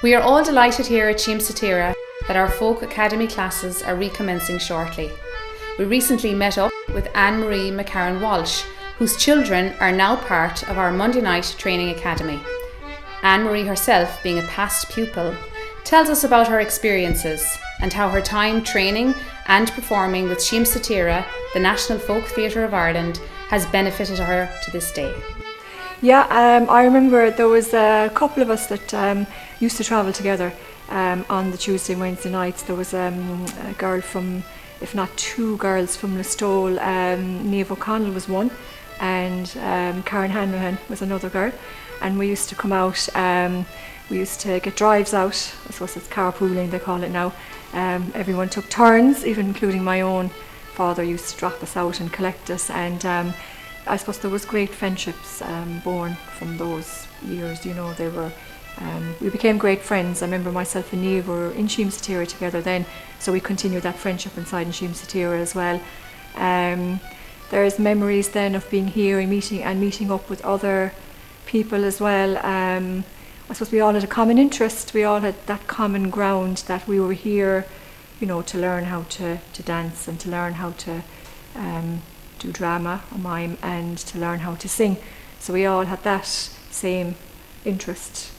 We are all delighted here at Siamsa Tíre that our Folk Academy classes are recommencing shortly. We recently met up with Anne-Marie McCarron-Walsh, whose children are now part of our Monday night training academy. Anne-Marie herself, being a past pupil, tells us about her experiences and how her time training and performing with Siamsa Tíre, the National Folk Theatre of Ireland, has benefited her to this day. Yeah, I remember there was a couple of us that used to travel together on the Tuesday and Wednesday nights. There was a girl from, if not two girls from Listowel. Niamh O'Connell was one, and Karen Hanrahan was another girl. And we used to come out, we used to get drives out. I suppose it's carpooling they call it now. Everyone took turns, even including my own father used to drop us out and collect us, and I suppose there was great friendships born from those years. You know, they were we became great friends. I remember myself and Niamh were in Siamsa Tíre together then, so we continued that friendship inside in Siamsa Tíre as well. There's memories then of being here and meeting up with other people as well. I suppose we all had a common interest. We all had that common ground that we were here, you know, to learn how to dance and to learn how to do drama or mime and to learn how to sing. So we all had that same interest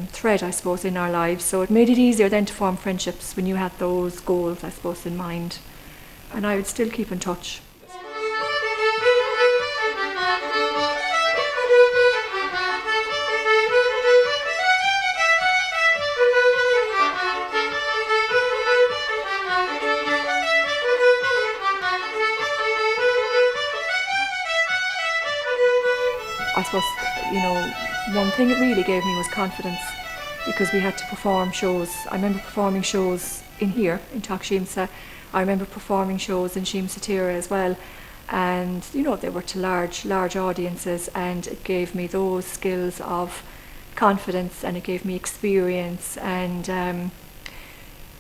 thread, I suppose, in our lives. So it made it easier then to form friendships when you had those goals, I suppose, in mind. And I would still keep in touch. I suppose, you know, one thing it really gave me was confidence, because we had to perform shows. I remember performing shows in here, in Siamsa. I remember performing shows in Siamsa Tíre as well. And, you know, they were to large audiences, and it gave me those skills of confidence, and it gave me experience, and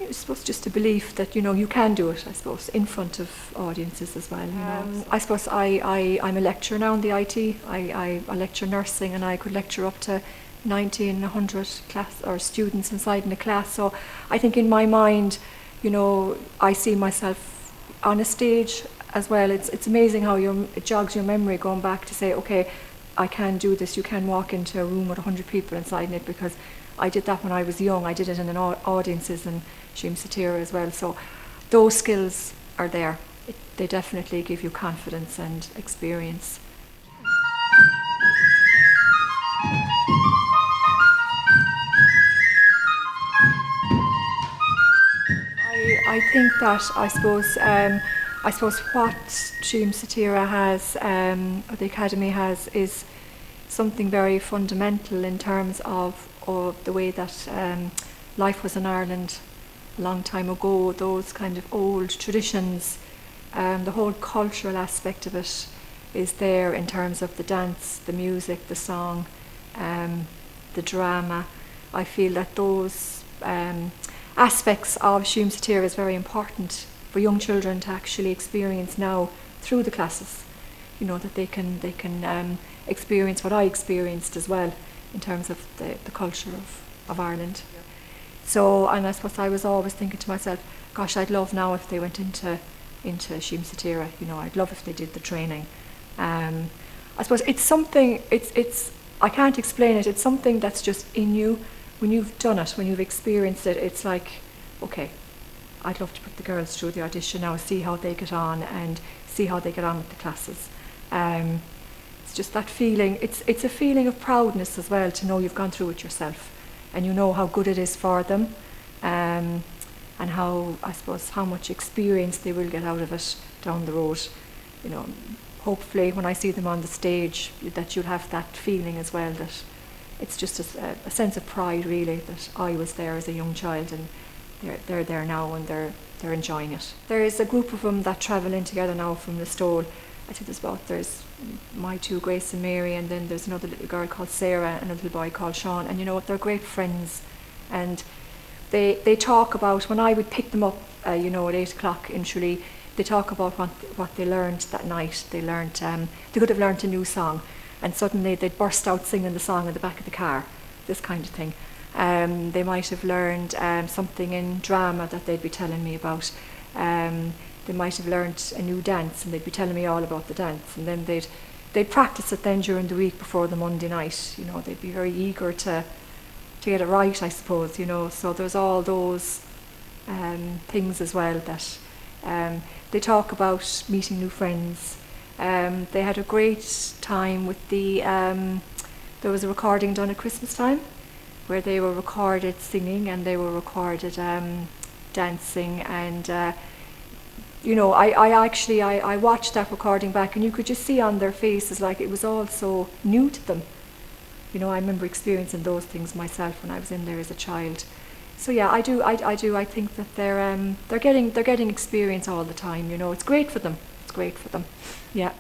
it was supposed just a belief that, you know, you can do it, I suppose, in front of audiences as well. You know. I suppose I'm a lecturer now in the IT. I lecture nursing, and I could lecture up to 90 and 100 class or students inside in a class. So I think in my mind, you know, I see myself on a stage as well. It's amazing how it jogs your memory going back to say, okay, I can do this. You can walk into a room with 100 people inside in it, because I did that when I was young. I did it in an audiences in Siamsa Tíre as well. So those skills are there. They definitely give you confidence and experience. I think that I suppose what Siamsa Tíre has, or the Academy has, is something very fundamental in terms of the way that life was in Ireland a long time ago. Those kind of old traditions, the whole cultural aspect of it is there in terms of the dance, the music, the song, the drama. I feel that those aspects of Siamsa Tíre is very important for young children to actually experience now through the classes. You know, that they can experience what I experienced as well in terms of the culture of Ireland. So, and I suppose I was always thinking to myself, gosh, I'd love now if they went into Siamsa Tíre. You know, I'd love if they did the training. I suppose it's something, it's I can't explain it. It's something that's just in you. When you've done it, when you've experienced it, it's like, okay, I'd love to put the girls through the audition now, see how they get on and see how they get on with the classes. It's just that feeling. It's a feeling of proudness as well to know you've gone through it yourself, and you know how good it is for them, and how, I suppose, how much experience they will get out of it down the road. You know, hopefully when I see them on the stage, that you'll have that feeling as well, that it's just a sense of pride really that I was there as a young child, and they're there now and they're enjoying it. There is a group of them that travel in together now from Listowel. I think there's my two, Grace and Mary, and then there's another little girl called Sarah and a little boy called Sean, and you know what, they're great friends, and they talk about, when I would pick them up you know, at 8 o'clock in Tralee, they talk about what they learned that night. They learned they could have learned a new song, and suddenly they'd burst out singing the song in the back of the car, this kind of thing. They might have learned something in drama that they'd be telling me about. They might have learned a new dance and they'd be telling me all about the dance, and then they'd practice it then during the week before the Monday night. You know, they'd be very eager to get it right, I suppose, you know. So there's all those things as well that they talk about meeting new friends. They had a great time with there was a recording done at Christmas time where they were recorded singing and they were recorded dancing, and you know, I watched that recording back, and you could just see on their faces like it was all so new to them. You know, I remember experiencing those things myself when I was in there as a child. So yeah, I do. I think that they're getting experience all the time. You know, it's great for them. It's great for them. Yeah.